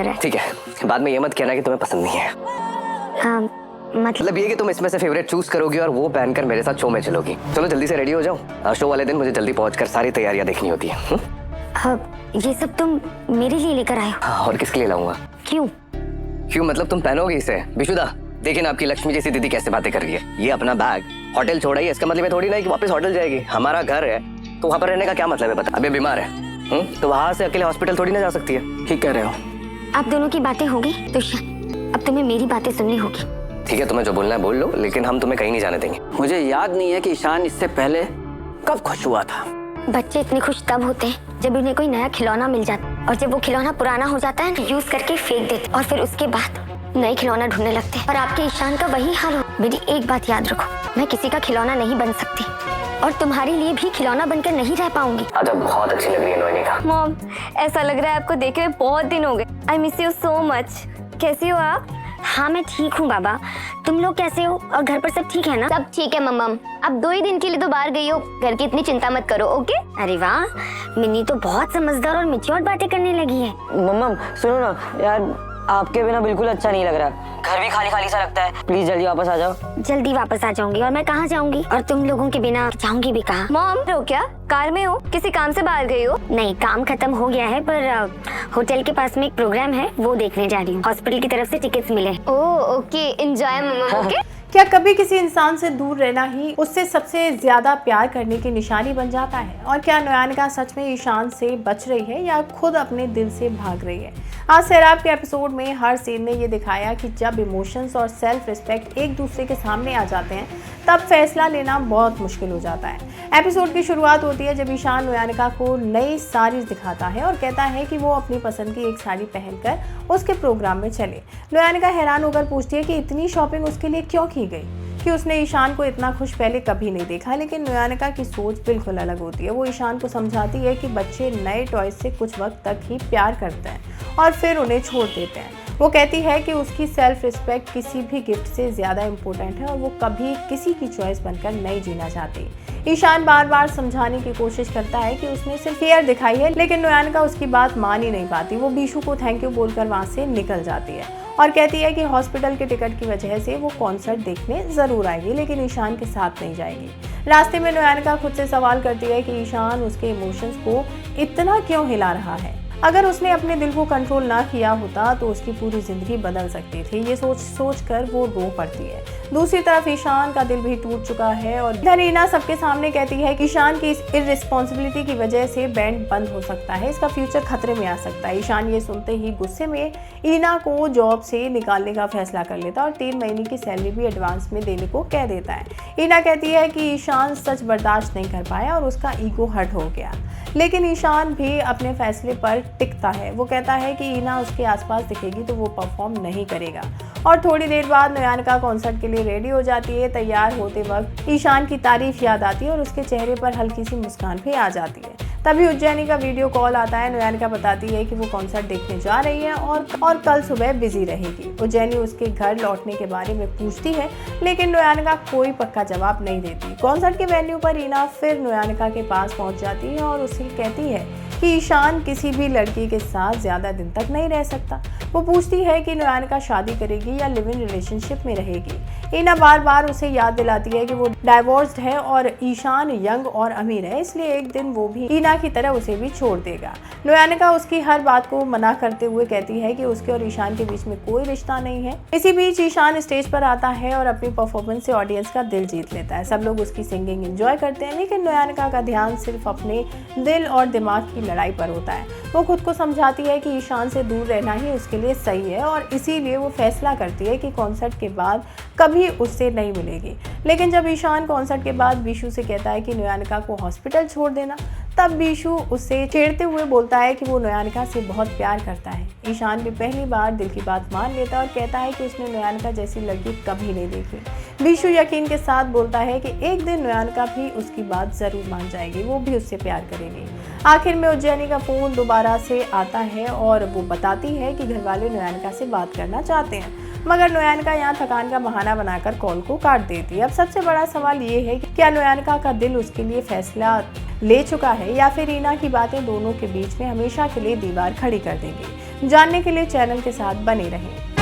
सुंदर है। ठीक है, बाद में ये मत कहना कि तुम्हें पसंद नहीं है। मतलब ये कि तुम इसमें से फेवरेट चूज करोगी और वो पहनकर मेरे साथ शो में चलोगी। चलो जल्दी से रेडी हो जाओ, शो वाले दिन मुझे जल्दी पहुंचकर सारी तैयारियां देखनी होती है। ये सब तुम मेरे लिए लेकर आए हो? हाँ, और किसके लिए लाऊंगा? क्यों मतलब तुम पहनोगे इसे? विशुदा, देखिए ना आपकी लक्ष्मी जैसी दीदी कैसे बातें कर रही है। ये अपना बैग होटल छोड़ा ही, इसका मतलब ये थोड़ी ना कि वापस होटल जाएगी। हमारा घर है तो वहाँ पर रहने का क्या मतलब है बता? अभी बीमार है तो वहाँ से अकेले हॉस्पिटल थोड़ी ना जा सकती है। ठीक कह रहे हो। आप दोनों की बातें होगी तो अब तुम्हें मेरी बातें सुननी होगी। ठीक है, तुम्हें जो बोलना है बोल लो, लेकिन हम तुम्हें कहीं नहीं जाने देंगे। मुझे याद नहीं है कि ईशान इससे पहले कब खुश हुआ था। बच्चे इतने खुश तब होते हैं जब उन्हें कोई नया खिलौना मिल जाता है, और जब वो खिलौना पुराना हो जाता है तो यूज करके फेंक देते और फिर उसके बाद नए खिलौना ढूंढने लगते हैं। और आपके ईशान का वही हाल हो। मेरी एक बात याद रखो, मैं किसी का खिलौना नहीं बन सकती और तुम्हारे लिए भी खिलौना बनकर नहीं रह पाऊंगी। आज बहुत अच्छी लग रही है नोएनी का। मॉम, ऐसा लग रहा है आपको देखे हुए बहुत दिन हो गए। I miss you so much. कैसी हो आप? हाँ मैं ठीक हूँ बाबा, तुम लोग कैसे हो और घर पर सब ठीक है ना? सब ठीक है मम्मा। अब 2 ही दिन के लिए तो बाहर गई हो, घर की इतनी चिंता मत करो, ओके? अरे वाह, मिनी तो बहुत समझदार और मैच्योर बातें करने लगी है। मम्मा सुनो ना यार, आपके बिना बिल्कुल अच्छा नहीं लग रहा, घर भी खाली खाली सा लगता है। प्लीज जल्दी वापस आ जाओ। जल्दी वापस आ जाऊंगी। और मैं कहाँ जाऊंगी? और तुम लोगों के बिना जाऊंगी भी कहाँ? मॉम हो क्या? कार में हो? किसी काम से बाहर गई हो? नहीं, काम खत्म हो गया है, पर होटल के पास में एक प्रोग्राम है, वो देखने जा रही हूँ। हॉस्पिटल की तरफ से टिकट्स मिले। ओह ओके, एंजॉय मम्मा। ओके। क्या कभी किसी इंसान से दूर रहना ही उससे सबसे ज्यादा प्यार करने की निशानी बन जाता है? और क्या नोयानिका सच में ईशान से बच रही है या खुद अपने दिल से भाग रही है? आज सैराब के एपिसोड में हर सीन ने ये दिखाया कि जब इमोशंस और सेल्फ रिस्पेक्ट एक दूसरे के सामने आ जाते हैं तब फैसला लेना बहुत मुश्किल हो जाता है। एपिसोड की शुरुआत होती है जब ईशान नोयानिका को नई साड़ीज दिखाता है और कहता है कि वो अपनी पसंद की एक साड़ी पहनकर उसके प्रोग्राम में चले। नोयानिका हैरान होकर पूछती है कि इतनी शॉपिंग उसके लिए क्यों की गई, कि उसने ईशान को इतना खुश पहले कभी नहीं देखा। लेकिन नोयानिका की सोच बिल्कुल अलग होती है। वो ईशान को समझाती है कि बच्चे नए टॉयज से कुछ वक्त तक ही प्यार करते हैं और फिर उन्हें छोड़ देते हैं। वो कहती है कि उसकी सेल्फ रिस्पेक्ट किसी भी गिफ्ट से ज़्यादा इम्पोर्टेंट है और वो कभी किसी की चॉइस बनकर नहीं जीना चाहती। ईशान बार बार समझाने की कोशिश करता है कि उसने सिर्फ केयर दिखाई है, लेकिन नोयानिका उसकी बात मान ही नहीं पाती। वो बीशू को थैंक यू बोलकर वहाँ से निकल जाती है और कहती है कि हॉस्पिटल के टिकट की वजह से वो कॉन्सर्ट देखने ज़रूर आएगी, लेकिन ईशान के साथ नहीं जाएगी। रास्ते में नोयानिका खुद से सवाल करती है कि ईशान उसके इमोशंस को इतना क्यों हिला रहा है। अगर उसने अपने दिल को कंट्रोल ना किया होता तो उसकी पूरी जिंदगी बदल सकती थी। ये सोच कर वो रो पड़ती है। दूसरी तरफ ईशान का दिल भी टूट चुका है और इधर ईना सबके सामने कहती है कि ईशान की इस इररिस्पॉन्सिबिलिटी की वजह से बैंड बंद हो सकता है, इसका फ्यूचर खतरे में आ सकता है। ईशान ये सुनते ही गुस्से में ईना को जॉब से निकालने का फैसला कर लेता और 3 महीने की सैलरी भी एडवांस में देने को कह देता है। ईना कहती है कि ईशान सच बर्दाश्त नहीं कर पाया और उसका ईगो हर्ट हो गया, लेकिन ईशान भी अपने फैसले पर टिकता है। वो कहता है कि ईना उसके आसपास दिखेगी तो वो परफॉर्म नहीं करेगा। और थोड़ी देर बाद नोयानिका कॉन्सर्ट के लिए रेडी हो जाती है। तैयार होते वक्त ईशान की तारीफ याद आती है और उसके चेहरे पर हल्की सी मुस्कान भी आ जाती है। तभी उज्जैनी का वीडियो कॉल आता है। नोयानिका बताती है कि वो कॉन्सर्ट देखने जा रही है और कल सुबह बिजी रहेगी। उज्जैनी उसके घर लौटने के बारे में पूछती है, लेकिन नोयानिका कोई पक्का जवाब नहीं देती। कॉन्सर्ट के वेन्यू पर ईना फिर नोयानिका के पास पहुंच जाती है और उससे कहती है कि ईशान किसी भी लड़की के साथ ज़्यादा दिन तक नहीं रह सकता। वो पूछती है कि नोयानिका शादी करेगी या लिव इन रिलेशनशिप में रहेगी। ईना बार बार उसे याद दिलाती है कि वो डाइवोर्स्ड है और ईशान यंग और अमीर है, इसलिए एक दिन वो भी ईना की तरह उसे भी छोड़ देगा। नोयानिका उसकी हर बात को मना करते हुए कहती है कि उसके और ईशान के बीच में कोई रिश्ता नहीं है। इसी बीच ईशान स्टेज पर आता है और अपनी परफॉर्मेंस से ऑडियंस का दिल जीत लेता है। सब लोग उसकी सिंगिंग एंजॉय करते हैं, लेकिन नोयानिका का ध्यान सिर्फ अपने दिल और दिमाग की लड़ाई पर होता है। वो खुद को समझाती है कि ईशान से दूर रहना ही उसके लिए सही है और इसीलिए वो फैसला करती है कि कॉन्सर्ट के बाद कभी उससे नहीं मिलेगी। लेकिन जब ईशान कॉन्सर्ट के बाद बीशू से कहता है कि नोयानिका को हॉस्पिटल छोड़ देना, तब बीशू उससे छेड़ते हुए बोलता है कि वो नोयानिका से बहुत प्यार करता है। ईशान भी पहली बार दिल की बात मान लेता है और कहता है कि उसने नोयानिका जैसी लड़की कभी नहीं देखी। बीशू यकीन के साथ बोलता है कि एक दिन नोयानिका भी उसकी बात जरूर मान जाएगी, वो भी उससे प्यार करेगी। आखिर में उज्जैनी का फोन दोबारा से आता है और वो बताती है कि घरवाले नोयानिका से बात करना चाहते हैं, मगर नोयानिका यहाँ थकान का बहाना बनाकर कॉल को काट देती है। अब सबसे बड़ा सवाल ये है कि क्या नोयानिका का दिल उसके लिए फैसला ले चुका है या फिर ईना की बातें दोनों के बीच में हमेशा के लिए दीवार खड़ी कर देंगी। जानने के लिए चैनल के साथ बने रहें।